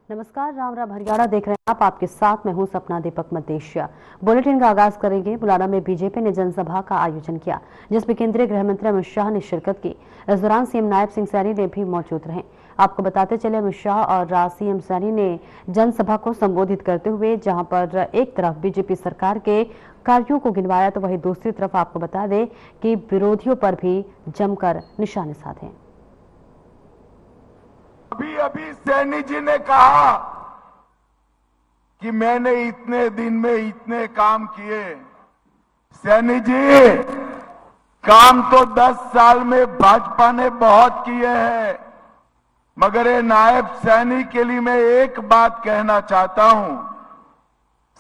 नमस्कार, राम राम हरियाणा देख रहे हैं आप। आपके साथ मैं हूं सपना दीपक मदेशिया। बुलेटिन का आगाज करेंगे। बुलाना में बीजेपी ने जनसभा का आयोजन किया, जिसमें केंद्रीय गृह मंत्री अमित शाह ने शिरकत की। इस दौरान सीएम नायब सिंह सैनी ने भी मौजूद रहे। आपको बताते चले, अमित शाह और सीएम सैनी ने जनसभा को संबोधित करते हुए जहां पर एक तरफ बीजेपी सरकार के कार्यों को गिनवाया, तो वहीं दूसरी तरफ आपको बता दें कि विरोधियों पर भी जमकर निशाने साधे। अभी सैनी जी ने कहा कि मैंने इतने दिन में इतने काम किए। सैनी जी, काम तो 10 साल में भाजपा ने बहुत किए हैं, मगर ये नायब सैनी के लिए मैं एक बात कहना चाहता हूं।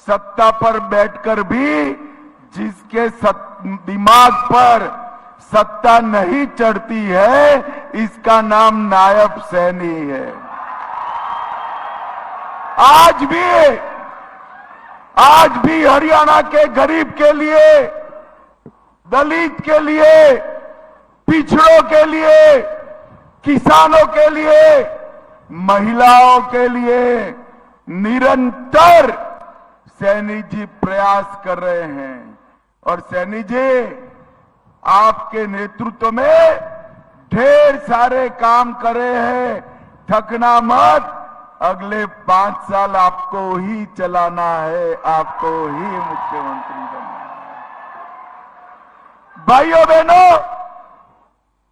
सत्ता पर बैठकर भी जिसके दिमाग पर सत्ता नहीं चढ़ती है, इसका नाम नायब सैनी है। आज भी हरियाणा के गरीब के लिए, दलित के लिए, पिछड़ों के लिए, किसानों के लिए, महिलाओं के लिए निरंतर सैनी जी प्रयास कर रहे हैं। और सैनी जी, आपके नेतृत्व में ढेर सारे काम करे हैं। थकना मत, अगले 5 साल आपको ही चलाना है, आपको ही मुख्यमंत्री बनना है। भाइयों बहनों,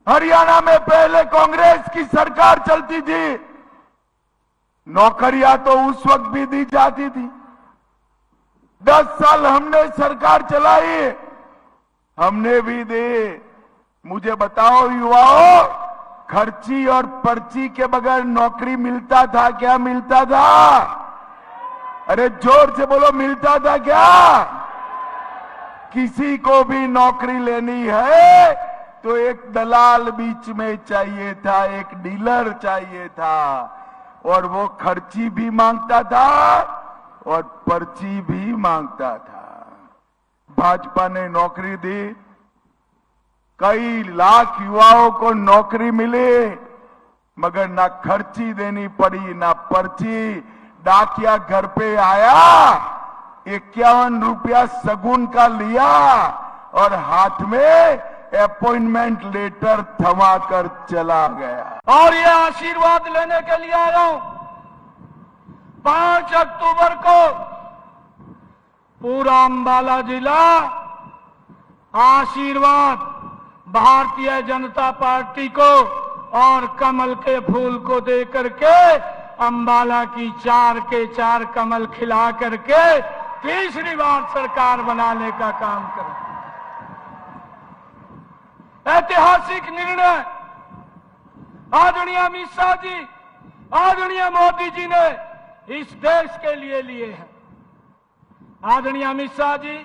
हरियाणा में पहले कांग्रेस की सरकार चलती थी, नौकरियां तो उस वक्त भी दी जाती थी। 10 साल हमने सरकार चलाई, हमने भी दे। मुझे बताओ युवाओं, खर्ची और पर्ची के बगैर नौकरी मिलता था क्या? मिलता था? अरे जोर से बोलो, मिलता था क्या? किसी को भी नौकरी लेनी है तो एक दलाल बीच में चाहिए था, एक डीलर चाहिए था, और वो खर्ची भी मांगता था और पर्ची भी मांगता था। भाजपा ने नौकरी दी, कई लाख युवाओं को नौकरी मिली, मगर ना खर्ची देनी पड़ी, ना पर्ची। डाकिया घर पे आया, 51 रुपया सगुन का लिया और हाथ में अपॉइंटमेंट लेटर थमा कर चला गया। और ये आशीर्वाद लेने के लिए आया हूं। 5 अक्टूबर को पूरा अंबाला जिला आशीर्वाद भारतीय जनता पार्टी को और कमल के फूल को देकर के अंबाला की 4 के 4 कमल खिला करके तीसरी बार सरकार बनाने का काम करें। ऐतिहासिक निर्णय आदरणीय अमित शाह जी, आदरणीय मोदी जी ने इस देश के लिए लिए हैं। आदरणीय अमित शाह जी,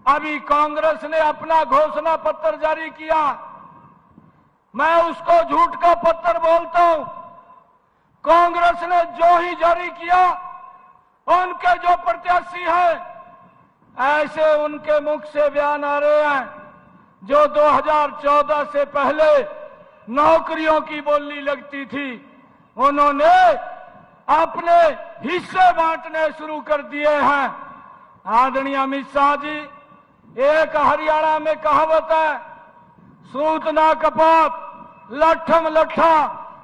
अभी कांग्रेस ने अपना घोषणा पत्र जारी किया, मैं उसको झूठ का पत्र बोलता हूं। कांग्रेस ने जो ही जारी किया, उनके जो प्रत्याशी हैं, ऐसे उनके मुख से बयान आ रहे हैं जो 2014 से पहले नौकरियों की बोली लगती थी, उन्होंने अपने हिस्से बांटने शुरू कर दिए हैं। आदरणीय अमित शाह जी, एक हरियाणा में कहावत है, सूत ना कपात लट्ठम लट्ठा।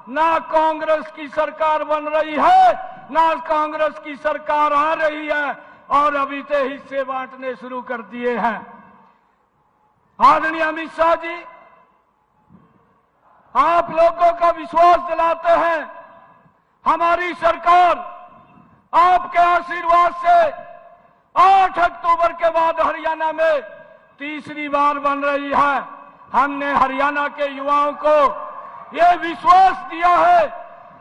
ना कांग्रेस की सरकार बन रही है, ना कांग्रेस की सरकार आ रही है, और अभी तो हिस्से बांटने शुरू कर दिए हैं। आदरणीय अमित शाह जी, आप लोगों का विश्वास दिलाते हैं, हमारी सरकार आपके आशीर्वाद से 8 अक्टूबर के बाद हरियाणा में तीसरी बार बन रही है। हमने हरियाणा के युवाओं को यह विश्वास दिया है,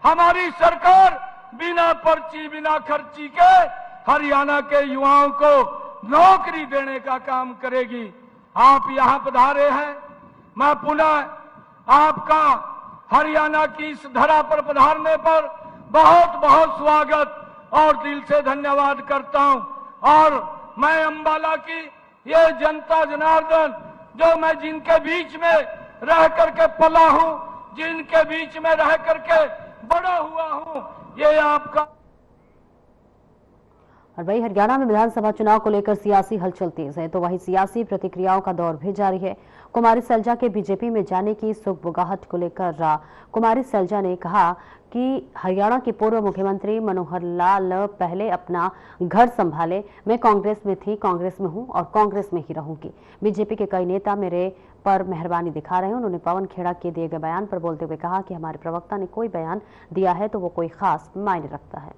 हमारी सरकार बिना पर्ची बिना खर्ची के हरियाणा के युवाओं को नौकरी देने का काम करेगी। आप यहां पधारे हैं, मैं पुनः आपका हरियाणा की इस धरा पर पधारने पर बहुत बहुत स्वागत और दिल से धन्यवाद करता हूं। और मैं अंबाला की ये जनता जनार्दन, जो मैं जिनके बीच में रह करके पला हूं, जिनके बीच में रह करके बड़ा हुआ हूं, ये आपका। और वही हरियाणा में विधानसभा चुनाव को लेकर सियासी हलचल तेज है, तो वही सियासी प्रतिक्रियाओं का दौर भी जारी है। कुमारी सैलजा के बीजेपी में जाने की सुगबुगाहट को लेकर कुमारी सैलजा ने कहा कि हरियाणा के पूर्व मुख्यमंत्री मनोहर लाल पहले अपना घर संभाले। मैं कांग्रेस में थी, कांग्रेस में हूं और कांग्रेस में ही रहूंगी। बीजेपी के कई नेता मेरे पर मेहरबानी दिखा रहे हैं। उन्होंने पवन खेड़ा के दिए गए बयान पर बोलते हुए कहा कि हमारे प्रवक्ता ने कोई बयान दिया है तो वो कोई खास मायने रखता है।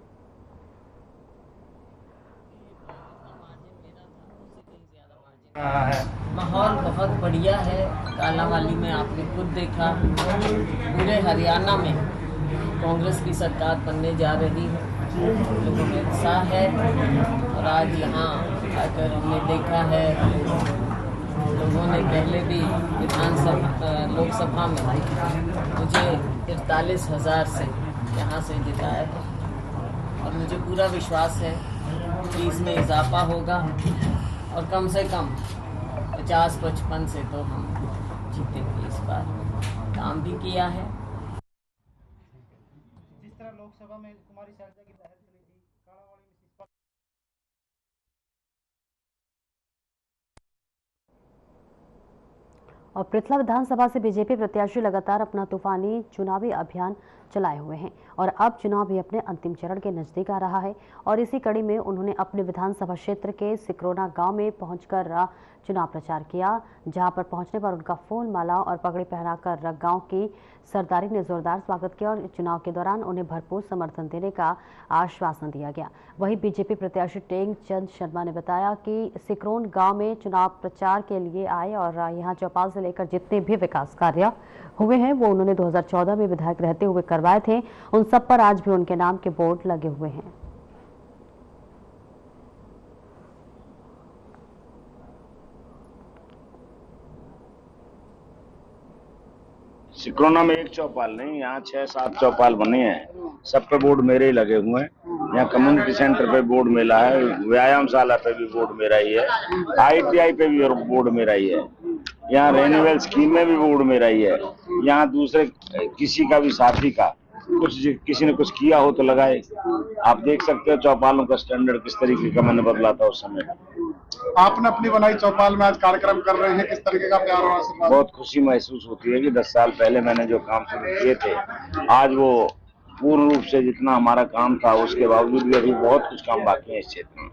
माहौल बहुत बढ़िया है। कालांवाली में आपने खुद देखा, पूरे हरियाणा में कांग्रेस की सरकार बनने जा रही है। लोगों में उत्साह है और आज यहाँ आकर हमने देखा है, लोगों ने पहले भी विधानसभा लोकसभा में मुझे 43,000 से यहाँ से जिताया था और मुझे पूरा विश्वास है कि इसमें इजाफा होगा और कम से कम 50-55 से तो हम जीतेंगे। इस बार काम भी किया है। जिस तरह लोकसभा में कुमारी सैलजा की लहर चली थी, कालांवाली में इस पर और पृथला विधानसभा से बीजेपी प्रत्याशी लगातार अपना तूफानी चुनावी अभियान चलाए हुए हैं और अब चुनाव भी अपने अंतिम चरण के नजदीक आ रहा है। और इसी कड़ी में उन्होंने अपने विधानसभा क्षेत्र के सिक्रोना गांव में पहुंचकर चुनाव प्रचार किया, जहां पर पहुंचने पर उनका फूल माला और पगड़ी पहनाकर गांव की सरदारी ने जोरदार स्वागत किया और चुनाव के दौरान उन्हें भरपूर समर्थन देने का आश्वासन दिया गया। वहीं बीजेपी प्रत्याशी टेंग चंद शर्मा ने बताया कि सिक्रोन गांव में चुनाव प्रचार के लिए आए और यहां चौपाल से लेकर जितने भी विकास कार्य हुए हैं वो उन्होंने 2014 में विधायक रहते हुए करवाए थे, उन सब पर आज भी उनके नाम के बोर्ड लगे हुए हैं। सिक्रोना में एक चौपाल नहीं, यहाँ 6-7 चौपाल बने हैं। सब पे बोर्ड मेरे ही लगे हुए हैं। यहाँ कम्युनिटी सेंटर पे बोर्ड मेरा है, व्यायामशाला पे भी बोर्ड मेरा ही है, ITI पे भी बोर्ड मेरा ही है, यहाँ रेन्यूअल स्कीम में भी बोर्ड मेरा ही है। यहाँ दूसरे किसी का भी साथी का किसी ने कुछ किया हो तो लगाए। आप देख सकते हो चौपालों का स्टैंडर्ड किस तरीके का मैंने बदला था उस समय। आपने अपनी बनाई चौपाल में आज कार्यक्रम कर रहे हैं, किस तरीके का प्यार और आशीर्वाद? बहुत खुशी महसूस होती है कि 10 साल पहले मैंने जो काम शुरू किए थे, आज वो पूर्ण रूप से जितना हमारा काम था उसके बावजूद भी अभी बहुत कुछ काम बाकी है इस क्षेत्र में।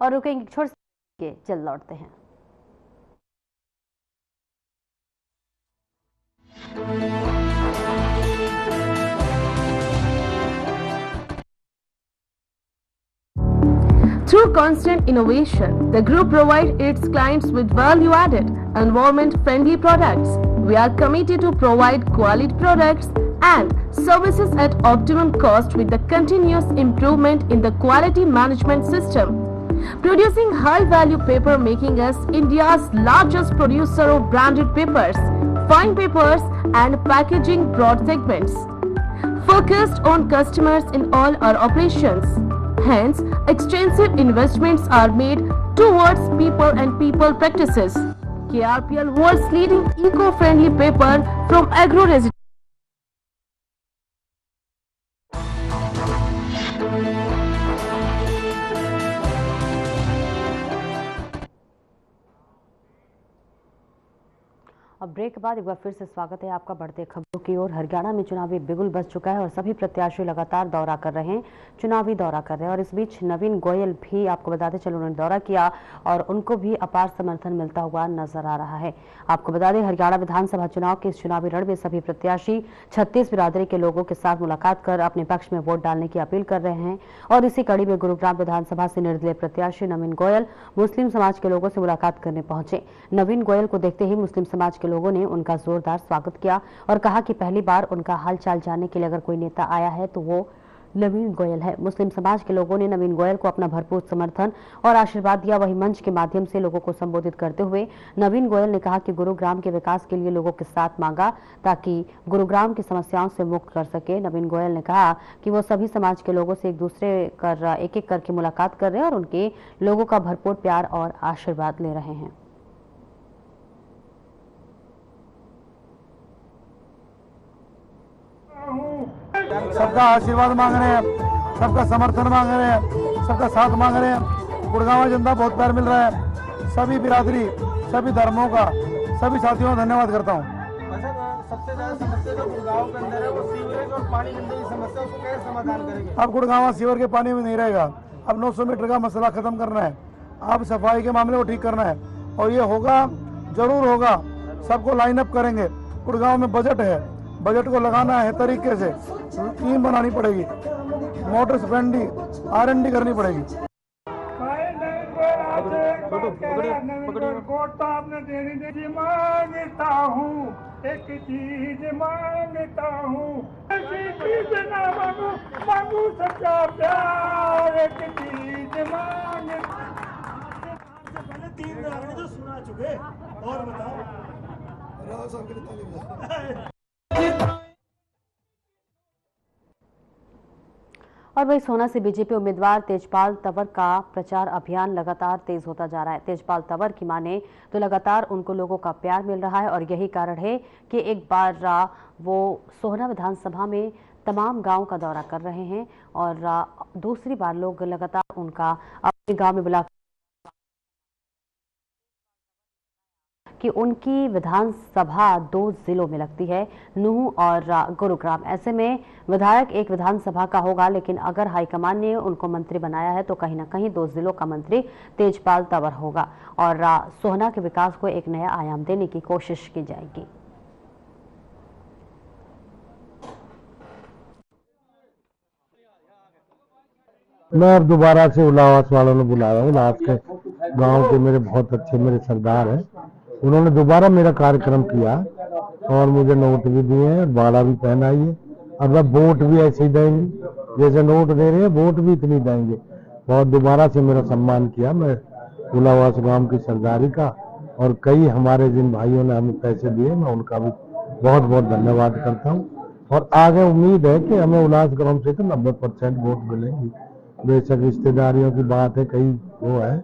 और रुकेंगे छोड़ के चल लौटते हैं। Through constant innovation, the group provides its clients with value-added, environment-friendly products. We are committed to provide quality products and services at optimum cost with the continuous improvement in the quality management system. Producing high-value paper, making us India's largest producer of branded papers, fine papers and packaging broad segments. Focused on customers in all our operations. Hence, extensive investments are made towards people and people practices. KRPL world's leading eco-friendly paper from agro-residential. अब break के बाद एक बार फिर से स्वागत है आपका बढ़ते खबरों की ओर। हरियाणा में चुनावी बिगुल बज चुका है और सभी प्रत्याशी लगातार दौरा कर रहे हैं, चुनावी दौरा कर रहे हैं। और इस बीच नवीन गोयल भी आपको बताते चलो उन्होंने दौरा किया और उनको भी अपार समर्थन मिलता हुआ नजर आ रहा है। आपको बता दें हरियाणा विधानसभा चुनाव के इस चुनावी रण में सभी प्रत्याशी 36 बिरादरी के लोगों के साथ मुलाकात कर अपने पक्ष में वोट डालने की अपील कर रहे हैं। और इसी कड़ी में गुरुग्राम विधानसभा से निर्दलीय प्रत्याशी नवीन गोयल मुस्लिम समाज के लोगों से मुलाकात करने पहुंचे। नवीन गोयल को देखते ही मुस्लिम समाज के लोगों ने उनका जोरदार स्वागत किया और कहा कि पहली बार उनका हालचाल जानने के लिए अगर कोई नेता आया है तो वो नवीन गोयल है। मुस्लिम समाज के लोगों ने नवीन गोयल को अपना भरपूर समर्थन और आशीर्वाद दिया। वहीं मंच के माध्यम से लोगों को संबोधित करते हुए नवीन गोयल ने कहा कि गुरुग्राम के विकास के लिए लोगों के साथ मांगा ताकि गुरुग्राम की समस्याओं से मुक्त कर सके। नवीन गोयल ने कहा कि वो सभी समाज के लोगों से एक एक करके मुलाकात कर रहे हैं और उनके लोगों का भरपूर प्यार और आशीर्वाद ले रहे हैं। सबका आशीर्वाद मांग रहे हैं, सबका समर्थन मांग रहे हैं, सबका साथ मांग रहे हैं। गुड़गांव जनता बहुत प्यार मिल रहा है, सभी बिरादरी, सभी धर्मों का, सभी साथियों का धन्यवाद करता हूँ। सबसे ज्यादा समस्या जो गुड़गांव के अंदर है वो सीवरेज और पानी गंदगी की समस्या, उसको कैसे समाधान करेंगे? अब गुड़गांव सीवर के पानी में नहीं रहेगा, अब 900 मीटर का मसला खत्म करना है, अब सफाई के मामले को ठीक करना है और ये होगा, जरूर होगा। सबको लाइन अप करेंगे। गुड़गांव में बजट है, बजट को लगाना है तरीके से, टीम बनानी पड़ेगी, मोटर स्पेंडी R&D करनी पड़ेगी। मांगता हूँ एक चीज मांगता हूँ, मांगू सच्चा प्यार, एक चीज मांगता। पहले 3 गाने तो सुना चुके और बताओ। और वही सोना से बीजेपी उम्मीदवार तेजपाल तंवर का प्रचार अभियान लगातार तेज होता जा रहा है। तेजपाल तंवर की माने तो लगातार उनको लोगों का प्यार मिल रहा है और यही कारण है कि एक बार वो सोहना विधानसभा में तमाम गांव का दौरा कर रहे हैं और दूसरी बार लोग लगातार उनका अपने गांव में बुला कि उनकी विधानसभा 2 जिलों में लगती है, नूह और गुरुग्राम। ऐसे में विधायक एक विधानसभा का होगा, लेकिन अगर हाईकमान ने उनको मंत्री बनाया है तो कहीं ना कहीं 2 जिलों का मंत्री तेजपाल तंवर होगा और सोहना के विकास को एक नया आयाम देने की कोशिश की जाएगी। मैं अब दोबारा से उल्लास वालों ने बुलाया। उल्लास के गांव के मेरे बहुत अच्छे मेरे सरदार हैं, उन्होंने दोबारा मेरा कार्यक्रम किया और मुझे नोट भी दिए हैं, बाड़ा भी पहनाई है और मैं वोट भी ऐसे ही देंगे, जैसे नोट दे रहे हैं वोट भी इतनी देंगे। बहुत दोबारा से मेरा सम्मान किया मैं उल्लास गांव की सरदारी का, और कई हमारे जिन भाइयों ने हमें पैसे दिए मैं उनका भी बहुत बहुत धन्यवाद करता हूँ। और आगे उम्मीद है कि हमें उल्लास गांव से तो 90% वोट मिलेंगी। बेशक रिश्तेदारियों की बात है, कई वो है,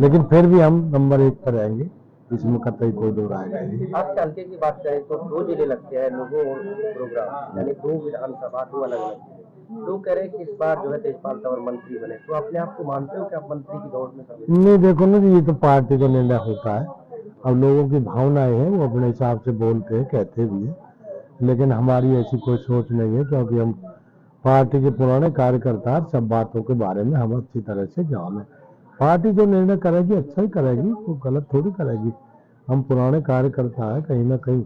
लेकिन फिर भी हम नंबर 1 पर रहेंगे, इसमें कतई कोई दो राय नहीं। आपके हल्के की बात करें तो 2 जिले लगते हैं, नूह और गुरुग्राम, यानी 2 विधानसभा 2 अलग-अलग। लोग कह रहे हैं कि इस बार जो है तेजपाल तंवर मंत्री बने, तो अपने आप को मानते हो कि आप मंत्री की दौड़ में शामिल? नहीं, देखो ना, ये तो पार्टी का निर्णय होता है। अब लोगों की भावनाएं हैं, वो अपने हिसाब से बोलते हैं, कहते भी है, लेकिन हमारी ऐसी कोई सोच नहीं है, क्योंकि हम पार्टी के पुराने कार्यकर्ता, सब बातों के बारे में हम अच्छी तरह से जान है। पार्टी जो निर्णय करेगी अच्छा ही करेगी, वो गलत थोड़ी करेगी। हम पुराने कार्यकर्ता है, कहीं ना कहीं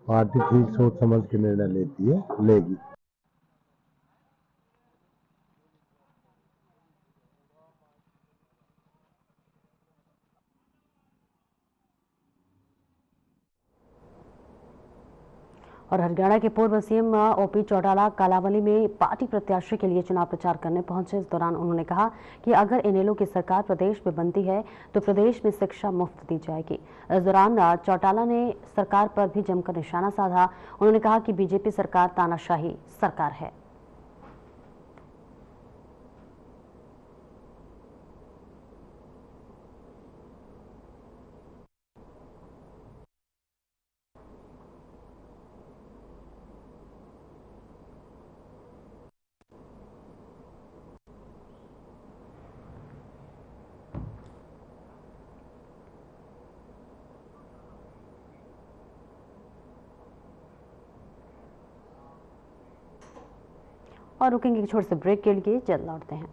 पार्टी ठीक सोच समझ के निर्णय लेती है, लेगी। और हरियाणा के पूर्व सीएम OP चौटाला कालांवाली में पार्टी प्रत्याशी के लिए चुनाव प्रचार करने पहुंचे। इस दौरान उन्होंने कहा कि अगर इनेलो की सरकार प्रदेश में बनती है तो प्रदेश में शिक्षा मुफ्त दी जाएगी। इस दौरान चौटाला ने सरकार पर भी जमकर निशाना साधा। उन्होंने कहा कि बीजेपी सरकार तानाशाही सरकार है। और रुकेंगे एक छोटे से ब्रेक के लिए, जल्द लौटते हैं।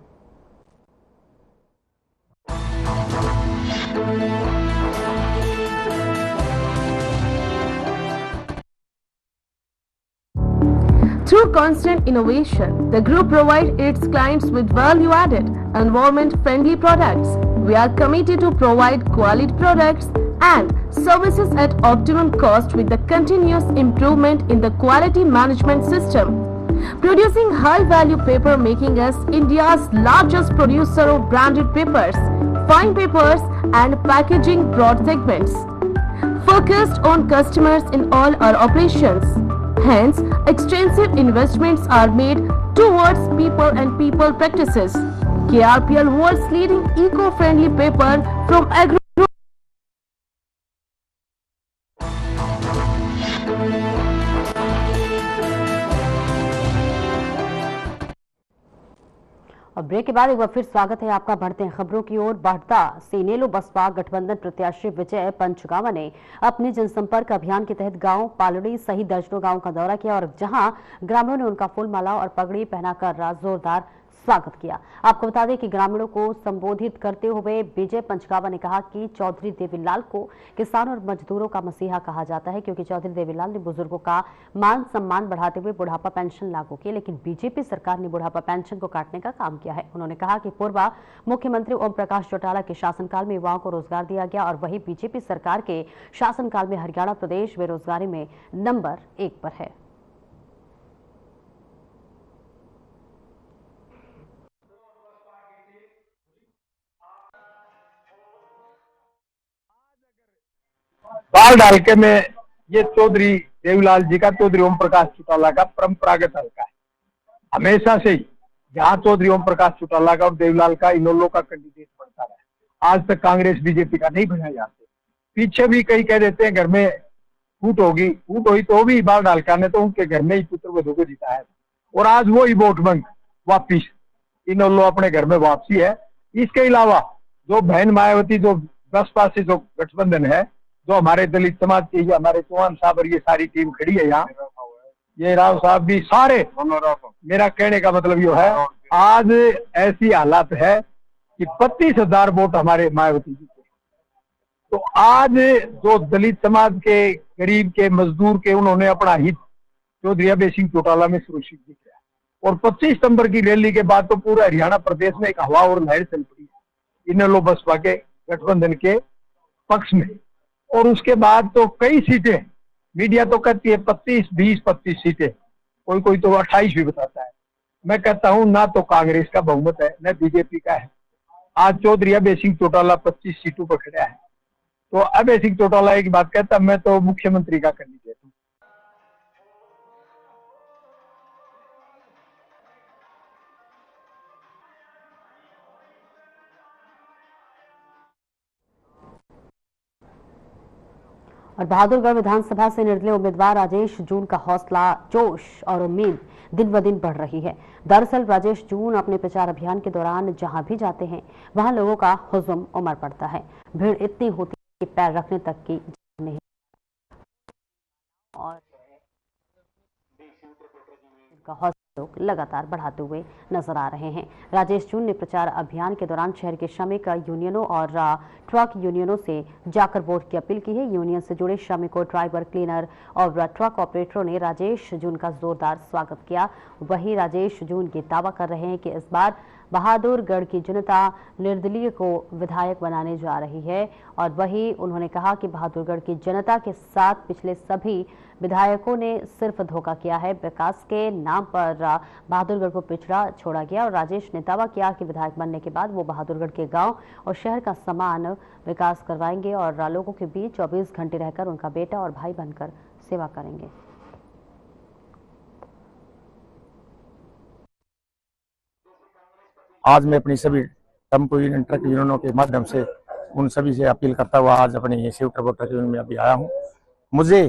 Through constant innovation, the group provides its clients with value-added, environment-friendly products. We are committed to provide quality products and services at optimum cost with the continuous improvement in the quality management system. Producing high-value paper, making us India's largest producer of branded papers, fine papers and packaging broad segments. Focused on customers in all our operations. Hence, extensive investments are made towards people and people practices. KRPL world's leading eco-friendly paper from agro. और break के बाद एक बार फिर स्वागत है आपका। बढ़ते हैं खबरों की ओर। बढ़ता इनेलो बसपा गठबंधन प्रत्याशी विजय पंचगावा ने अपने जनसंपर्क अभियान के तहत गांव पालड़ी सहित दर्जनों गांव का दौरा किया और जहां ग्रामीणों ने उनका फूल माला और पगड़ी पहनाकर जोरदार स्वागत किया। आपको बता दें कि ग्रामीणों को संबोधित करते हुए विजय पंचगावा ने कहा कि चौधरी देवीलाल को किसानों और मजदूरों का मसीहा कहा जाता है, क्योंकि चौधरी देवीलाल ने बुजुर्गों का मान सम्मान बढ़ाते हुए बुढ़ापा पेंशन लागू की, लेकिन बीजेपी सरकार ने बुढ़ापा पेंशन को काटने का काम किया है। उन्होंने कहा कि पूर्व मुख्यमंत्री ओम प्रकाश चौटाला के शासनकाल में युवाओं को रोजगार दिया गया और वही बीजेपी सरकार के शासनकाल में हरियाणा प्रदेश बेरोजगारी में नंबर 1 पर है। बाल डालके में ये चौधरी देवीलाल जी का, चौधरी ओम प्रकाश चौटाला का परंपरागत हल्का है। हमेशा से ही जहाँ चौधरी ओम प्रकाश चौटाला का और देवीलाल का इनेलो का कैंडिडेट बनता रहा, आज तक कांग्रेस बीजेपी का नहीं बनाया जाते। पीछे भी कई कह देते हैं घर में फूट होगी, फूट हुई तो भी बाल डालका ने तो उनके घर में ही पुत्र वधू को जिताया और आज वो ही वोट बैंक वापिस इनेलो अपने घर में वापसी है। इसके अलावा जो बहन मायावती, जो बसपा से जो गठबंधन है, जो हमारे दलित समाज के, ये हमारे चौहान साहब और ये सारी टीम खड़ी है यहाँ, ये राव साहब भी सारे, मेरा कहने का मतलब ये है आज ऐसी हालत है कि 32,000 वोट हमारे मायावती जी के। तो आज जो दलित समाज के, गरीब के, मजदूर के, उन्होंने अपना हित चौधरी अभय सिंह चौटाला में सुरक्षित दिख रहा है। और 25 सितंबर की रैली के बाद तो पूरा हरियाणा प्रदेश में एक हवा और लहर चल पड़ी इनेलो बसपा के गठबंधन के पक्ष में। और उसके बाद तो कई सीटें, मीडिया तो कहती है 25 सीटें, कोई तो 28 भी बताता है। मैं कहता हूं ना तो कांग्रेस का बहुमत है न बीजेपी का है। आज चौधरी अभय सिंह चौटाला 25 सीटों पर खड़ा है। तो अभय सिंह चौटाला एक बात कहता, मैं तो मुख्यमंत्री का कैंडिडेट हूँ। और बहादुरगढ़ विधानसभा से निर्दलीय उम्मीदवार राजेश जून का हौसला, जोश और उम्मीद दिन ब दिन बढ़ रही है। दरअसल राजेश जून अपने प्रचार अभियान के दौरान जहां भी जाते हैं वहां लोगों का हुजूम उमड़ पड़ता है। भीड़ इतनी होती है कि पैर रखने तक की जगह नहीं और का हौसला लोग लगातार बढ़ाते हुए नजर आ रहे हैं। राजेश जून ने प्रचार अभियान के दौरान शहर के श्रमिक यूनियनों और ट्रक यूनियनों से जाकर वोट की अपील की है। यूनियन से जुड़े श्रमिकों, ड्राइवर, क्लीनर और ट्रक ऑपरेटरों ने राजेश जून का जोरदार स्वागत किया। वहीं राजेश जून ये दावा कर रहे हैं कि इस बार बहादुरगढ़ की जनता निर्दलीय को विधायक बनाने जा रही है और वही उन्होंने कहा कि बहादुरगढ़ की जनता के साथ पिछले सभी विधायकों ने सिर्फ धोखा किया है। विकास के नाम पर बहादुरगढ़ को पिछड़ा छोड़ा गया और राजेश ने दावा किया कि विधायक बनने के बाद वो बहादुरगढ़ के गांव और शहर का समान विकास करवाएंगे और लोगों के बीच 24 घंटे रहकर उनका बेटा और भाई बनकर सेवा करेंगे। आज मैं अपनी सभी टेम्पो यूनियन, ट्रक यूनियनों के माध्यम से उन सभी से अपील करता हुआ आज अपने शिव टर्बो ट्रक यूनियन में अभी आया हूं। मुझे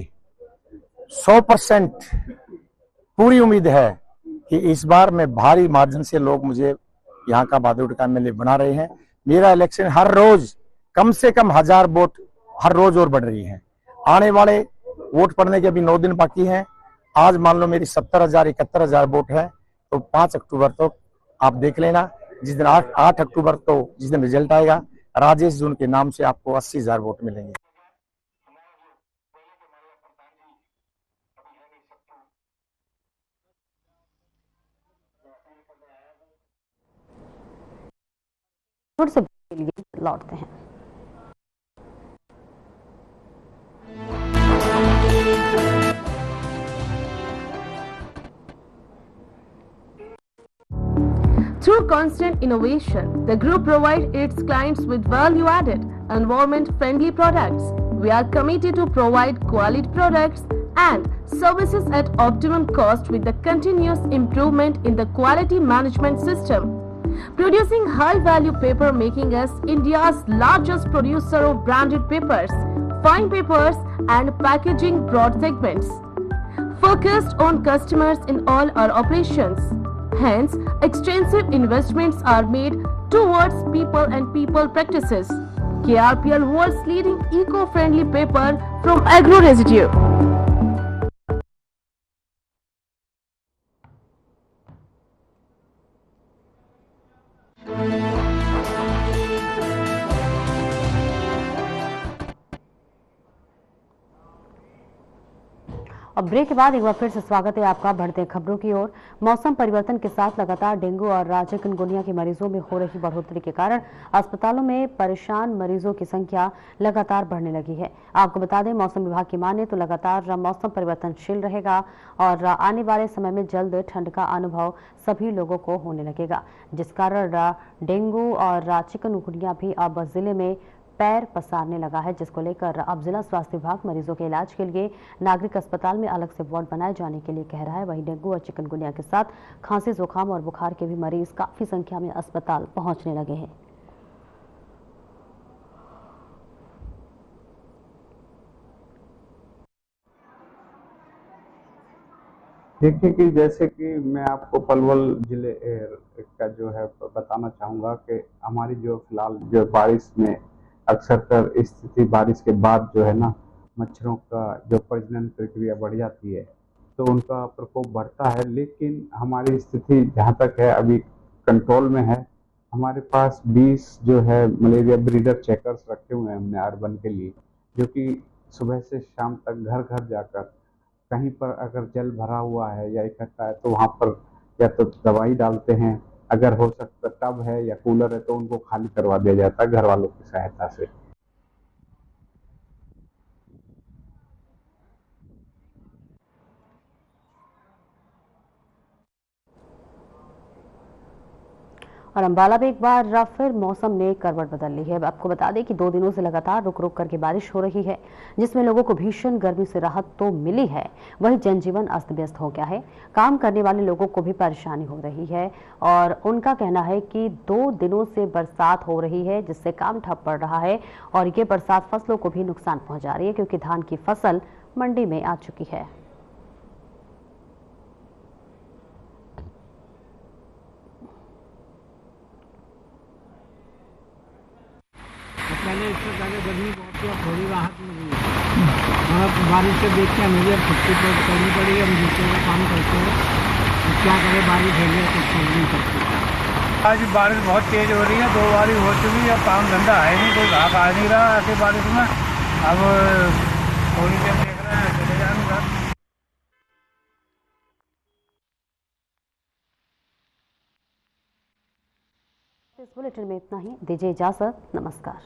100% पूरी उम्मीद है कि इस बार में भारी मार्जिन से लोग मुझे यहाँ का बहादुरगढ़ का एमएलए बना रहे हैं। मेरा इलेक्शन हर रोज कम से कम 1000 वोट हर रोज और बढ़ रही है। आने वाले वोट पड़ने के अभी 9 दिन बाकी हैं। आज मान लो मेरी 70,000-71,000 वोट है, तो 5 अक्टूबर तो आप देख लेना। जिस दिन 8 अक्टूबर तो जिस दिन रिजल्ट आएगा, राजेश जून के नाम से आपको 80,000 वोट मिलेंगे। से के लिए लौटते हैं। Through constant innovation, the group provides its clients with value-added, environment-friendly products. We are committed to provide quality products and services at optimum cost with the continuous improvement in the quality management system. Producing high-value paper, making us India's largest producer of branded papers, fine papers and packaging broad segments. Focused on customers in all our operations. Hence, extensive investments are made towards people and people practices. KRPL world's leading eco-friendly paper from agro residue. और break के बाद एक बार फिर से स्वागत है आपका। बढ़ते हैं खबरों की ओर। मौसम परिवर्तन के साथ लगातार डेंगू और चिकनगुनिया के मरीजों में हो रही बढ़ोतरी के कारण अस्पतालों में परेशान मरीजों की संख्या लगातार बढ़ने लगी है। आपको बता दें, मौसम विभाग की माने तो लगातार मौसम परिवर्तनशील रहेगा और आने वाले समय में जल्द ठंड का अनुभव सभी लोगों को होने लगेगा, जिस कारण डेंगू और चिकनगुनिया भी अब जिले में पैर पसारने लगा है, जिसको लेकर अब जिला स्वास्थ्य विभाग मरीजों के इलाज के लिए नागरिक अस्पताल में अलग से वार्ड बनाए जाने के लिए कह रहा है। वहीं डेंगू और चिकनगुनिया के साथ खांसी, जुकाम और बुखार के भी मरीज काफी संख्या में अस्पताल पहुंचने लगे हैं। देखिए कि जैसे कि मैं आपको पलवल जिले का जो है बताना चाहूँगा कि हमारी जो फिलहाल जो बारिश में अक्सर कर स्थिति, बारिश के बाद जो है ना मच्छरों का जो प्रजनन प्रक्रिया बढ़ जाती है तो उनका प्रकोप बढ़ता है, लेकिन हमारी स्थिति जहाँ तक है अभी कंट्रोल में है। हमारे पास 20 जो है मलेरिया ब्रीडर चेकर्स रखे हुए हैं हमने अर्बन के लिए, जो कि सुबह से शाम तक घर घर जाकर कहीं पर अगर जल भरा हुआ है या इकट्ठा है तो वहाँ पर या तो दवाई डालते हैं, अगर हो सकता टब है या कूलर है तो उनको खाली करवा दिया जाता है घर वालों की सहायता से। और अंबाला में एक बार फिर मौसम ने करवट बदल ली है। आपको बता दें कि 2 दिनों से लगातार रुक रुक करके बारिश हो रही है, जिसमें लोगों को भीषण गर्मी से राहत तो मिली है, वहीं जनजीवन अस्त व्यस्त हो गया है। काम करने वाले लोगों को भी परेशानी हो रही है और उनका कहना है कि 2 दिनों से बरसात हो रही है, जिससे काम ठप पड़ रहा है और ये बरसात फसलों को भी नुकसान पहुंचा रही है, क्योंकि धान की फसल मंडी में आ चुकी है। पहले इससे पहले गर्मी बहुत थी, अब थोड़ी राहत मिली है और अब बारिश से देख के हमें अब छुट्टी करनी पड़ी। हम दूसरे का काम करते हैं तो क्या करें, बारिश है कुछ कर नहीं सकते। आज बारिश बहुत तेज़ हो रही है, 2 बारी हो चुकी है, अब काम धंधा है नहीं, कोई घास आ नहीं रहा ऐसी बारिश में। अब थोड़ी देर देख रहे हैं चले जाएंगे। इस बुलेटिन में इतना ही, दीजिए इजाजत, नमस्कार।